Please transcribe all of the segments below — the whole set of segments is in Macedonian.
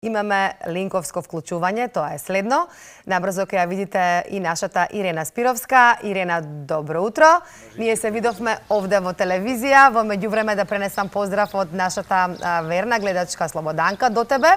Имаме линковско вклучување, тоа е следно. Набрзо ќе ја видите и нашата Ирена Спировска. Ирена, добро утро. Ние се видовме овде во телевизија. Во меѓувреме да пренесам поздрав од нашата верна гледачка Слободанка до тебе.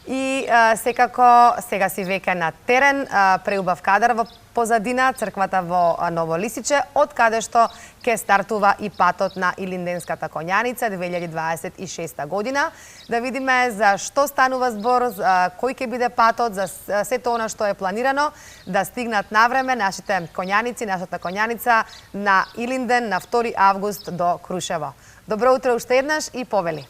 И секако сега си веќе на терен, преубав кадар во позадина, црквата во Ново Лисиче, од каде што ќе стартува и патот на Илинденската конјаница 2026 година. Да видиме за што станува збор, кој ќе биде патот, за сето она што е планирано, да стигнат навреме нашите конјаници, нашата конјаница на Илинден на 2 август до Крушево. Добро утро уште еднаш и повели.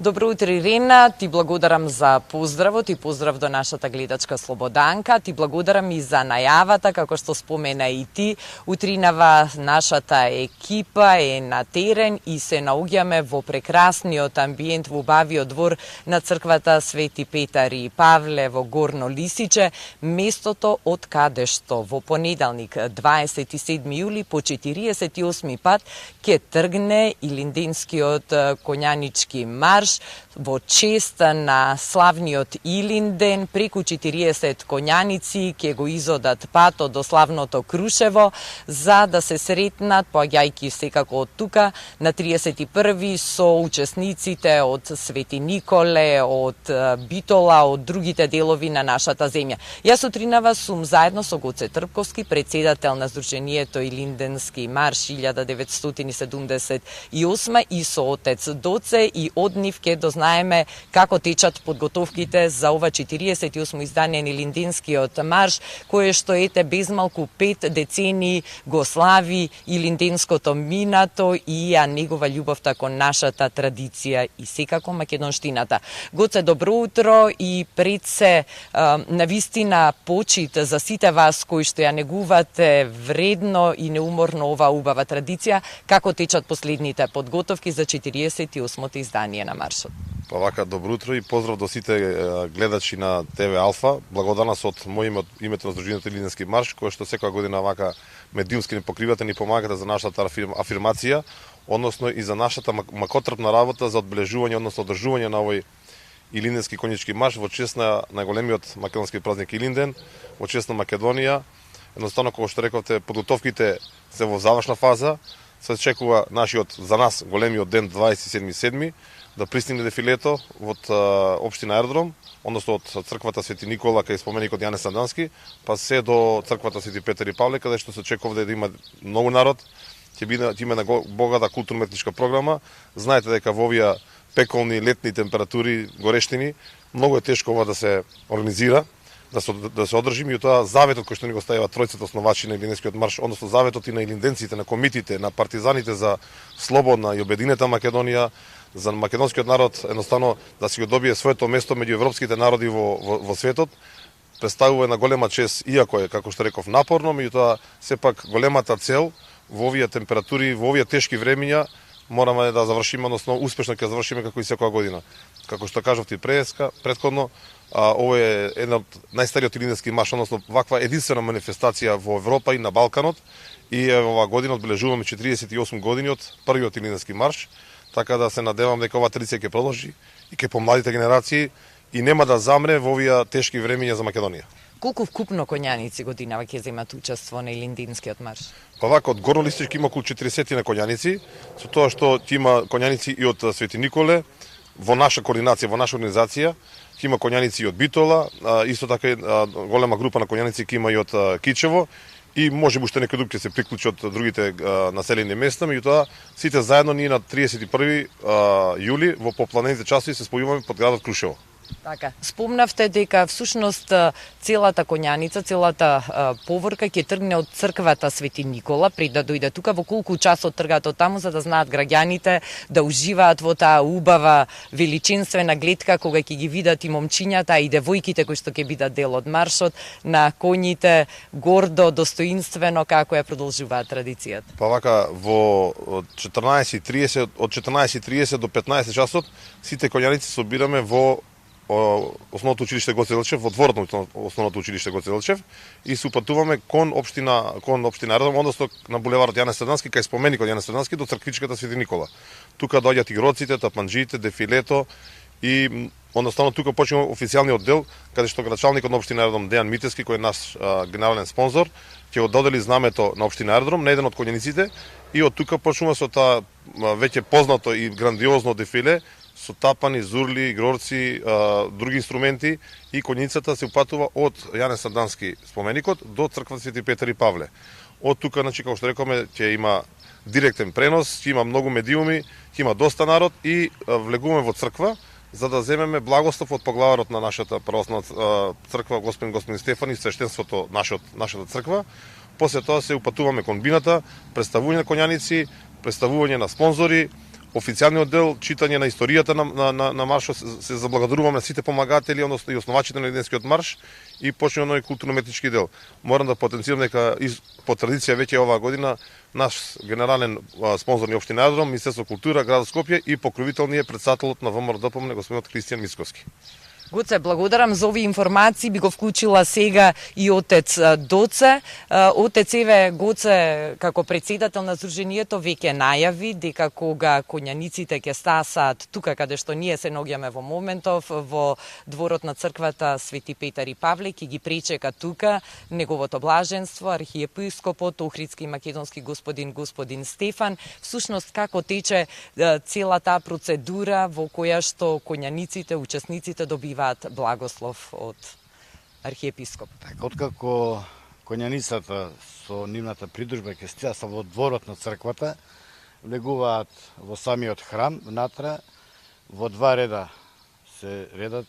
Добро утро, Ирена. Ти благодарам за поздравот и поздрав до нашата гледачка Слободанка. Ти благодарам и за најавата, како што спомена и ти. Утринава нашата екипа е на терен и се наоѓаме во прекрасниот амбиент во убавиот двор на црквата Свети Петар и Павле во Горно Лисиче, местото од каде што во понеделник 27 јули по 48 пат ќе тргне Илинденскиот конјанички марш во чест на славниот Илинден. Преку 40 конјаници ќе го изодат патот до славното Крушево за да се сретнат, поаѓајќи секако од тука, на 31 со учесниците од Свети Николе, од Битола, од другите делови на нашата земја. Јас утринава сум заедно со Гоце Трпковски, председател на Сдруженијето Илинденски марш 1978 и со отец Доце, и од нив ќе дознаеме како течат подготовките за ова 48 издание на Илинденскиот марш, кое што ете безмалку 5 децении го слави илинденското минато и ја негова љубовта кон нашата традиција и секако македонштината. Гоце, добро утро и пред се навистина почит за сите вас кои што ја негувате вредно и неуморно оваа убава традиција. Како течат последните подготовки за 48-то издание на маршот? Па вака, добро утро и поздрав до сите гледачи на ТВ Алфа. Благодарност од моје името на Сдруженијето Илинденски марш, кое што секоја година вака медиумски ни покривате, ни помагате за нашата афирмација, односно и за нашата макотрпна работа за одбележување, односно одржување на овој Илинденски конјанички марш во чест на најголемиот македонски празник Илинден, во чест на Македонија. Едноставно, како што рековте, подготовките се во завршна фаза. Се чекува нашиот, за нас, големиот ден 27.7. да пристигне дефилето од општина Аеродром, односно од црквата Свети Никола кај споменикот Јане Сандански, па се до црквата Свети Петар и Павле, каде што се очекува да има многу народ, ќе има на богата културно-етничка програма. Знаете дека во овие пеколни летни температури, горештини, многу е тешко ова да се организира, да се одржим, и тоа заветот кој што ни го ставува тројцата основачи на Илинденскиот марш, односно заветот и на илинденците, на комитите, на партизаните за слободна и обединета Македонија, за македонскиот народ едноставно да си го добие своето место меѓу европските народи во светот, представува една голема чест, иако е, како што реков, напорно, меѓутоа сепак големата цел во овие температури, во овие тешки времиња, мораме да завршиме, односно успешно ќе завршиме како и секоја година. Како што кажав ти претходно, ово е една од најстариот илинденски марш, односно ваква единствена манифестација во Европа и на Балканот, и оваа година одбележуваме 48 години од првиот илинденски марш, така да се надевам дека оваа традиција ќе продолжи и ќе помладите генерации и нема да замре во овие тешки времиња за Македонија. Колку вкупно конјаници годинава ќе земат учество на Илинденскиот марш? Па вака, од Горно Лисиче има околу 40 на конјаници, со тоа што ќе има конјаници и од Свети Николе, во наша координација, во наша организација, ќе има конјаници и од Битола, исто така голема група на конјаници ќе има и од Кичево, и може би уште некој друг ќе се приклучи од другите населени места, меѓутоа сите заедно ние на 31 јули во попланените часови се спојуваме под градот Крушево. Така, спомнавте дека всушност целата конјаница, целата поворка ќе тргне од црквата Свети Никола пред да дојде тука. Во колку часот тргаат од таму за да знаат граѓаните да уживаат во таа убава величинствена гледка кога ќе ги видат и момчињата и девојките кои што ќе бидат дел од маршот на коњите, гордо, достоинствено како ја продолжуваат традицијата. Па вака, во 14:30 од 14:30 до 15 часот сите конјаници се собираме во Основното училиште Гоце Делчев, во дворот на Основното училиште Гоце Делчев, и се упатуваме кон општина Аеродром, односно на булеварот Јане Сандански, кај споменикот Јане Сандански до црквичката Свети Никола. Тука доаѓаат игроците, тапанџиите, дефилето, и одноставно тука почнува официјалниот дел, каде што градачалникот на општина Аеродром Дејан Митевски, кој е наш генерален спонзор, ќе го додели знамето на општина Аеродром на еден од коњаниците и од тука почнува со таа веќе познато и грандиозно дефиле со тапани, зурли, игрорци, други инструменти и коњицата се упатува од Јане Сандански споменикот до црквата Свети Петар и Павле. Од тука, значи, како што рековме, ќе има директен пренос, ќе има многу медиуми, ќе има доста народ и влегуваме во црква за да земеме благослов од поглаварот на нашата православна црква господин Стефан и свештенството нашата црква. После тоа се упатуваме кон бината, представување на коњаници, представување на спонзори, официјалниот дел, читање на историјата на маршот, се заблагодаруваме на сите помагатели, односно и основачите на Линденскиот марш и почнува нови културно-метнички дел. Морам да потенцирам дека по традиција веќе оваа година наш генерален спонзор на општина Аеродром, Министерство култура, градот Скопје и покровител ни е претседателот на ВМРО-ДПМН господинот Кристијан Мицковски. Гоце, благодарам за овие информации, би го вклучила сега и отец Доце. Отец Еве Гоце, како председател на Сдруженијето, веќе најави дека кога коњаниците ќе стасаат тука каде што ние се наоѓаме во моментов, во дворот на црквата Свети Петар и Павле, ќе ги пречека тука неговото блаженство, архиепископот, Охридски и македонски господин Стефан. Всушност, како тече цела таа процедура во која што коњаниците, учесниците добиваат благослов од архиепископот. Така, откако коњаницата со нивната придружба ќе стијат во дворот на црквата, влегуваат во самиот храм, внатра, во два реда се редат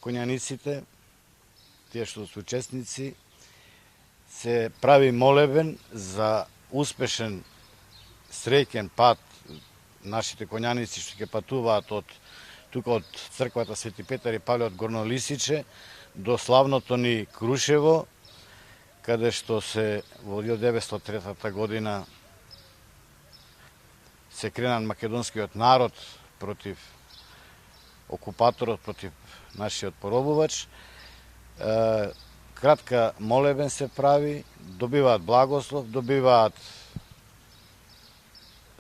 коњаниците, тие што се учесници, се прави молебен за успешен, среќен пат нашите коњаници што ќе патуваат од тука од црквата Свети Петар и Павле од Горно Лисиче до славното ни Крушево, каде што се во 1903 година се кренан македонскиот народ против окупаторот, против нашиот поробувач. Кратка молебен се прави, добиваат благослов, добиваат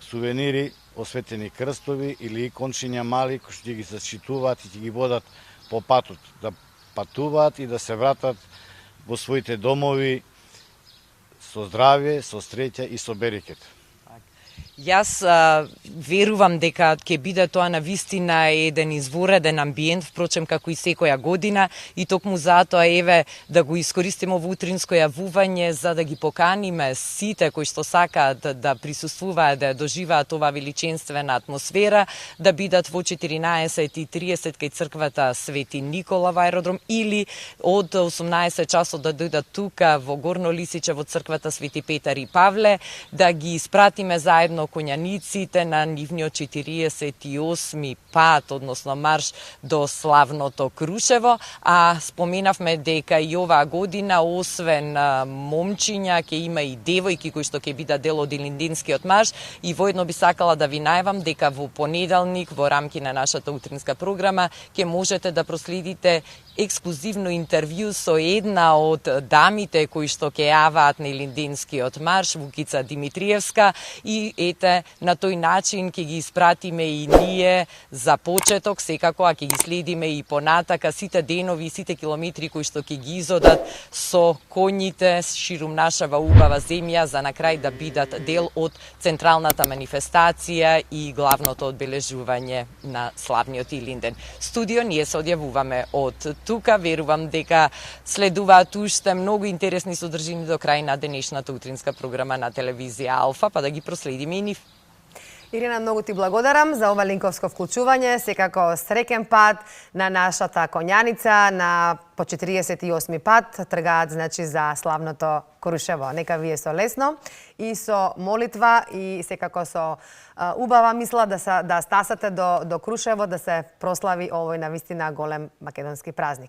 сувенири, осветени крстови или икончиња мали кои што ги зачитуваат и ќе ги водат по патот, да патуваат и да се вратат во своите домови со здравје, со среќа и со берекет. Јас верувам дека ќе биде тоа навистина еден извореден амбиент, впрочем како и секоја година, и токму затоа еве да го искористиме во утринско јавување за да ги поканиме сите кои што сакаат да присуствуваат, да доживеат оваа величенствена атмосфера, да бидат во 14:30 кај црквата Свети Никола во Аеродром или од 18 часот да дојдат тука во Горно Лисиче во црквата Свети Петар и Павле, да ги испратиме заедно коњаниците на нивниот 48 пат, односно марш до славното Крушево, а споменавме дека и оваа година освен момчиња ќе има и девојки кои што ќе бидат дел од Илинденскиот марш, и воедно би сакала да ви најавам дека во понеделник во рамки на нашата утринска програма ќе можете да проследите ексклузивно интервју со една од дамите кои што ќе јаваат на Илинденскиот марш, Вукица Димитриевска, и ете на тој начин ќе ги испратиме и ние за почеток, секако, а ќе ги следиме и понатака сите денови и сите километри кои што ќе ги изодат со коњите ширум нашава убава земја, за на крај да бидат дел од централната манифестација и главното одбележување на славниот Илинден. Студио, ние се одјавуваме од тука, верувам дека следуваат уште многу интересни содржини до крај на денешната утринска програма на телевизија Алфа, па да ги проследиме и нив. Ирина, многу ти благодарам за ова линковско вклучување. Секако среќен пат на нашата коњаница, на по 48 пат тргаат, значи, за славното Крушево. Нека вие со лесно и со молитва и секако со убава мисла да стасате до Крушево, да се прослави овој навистина голем македонски празник.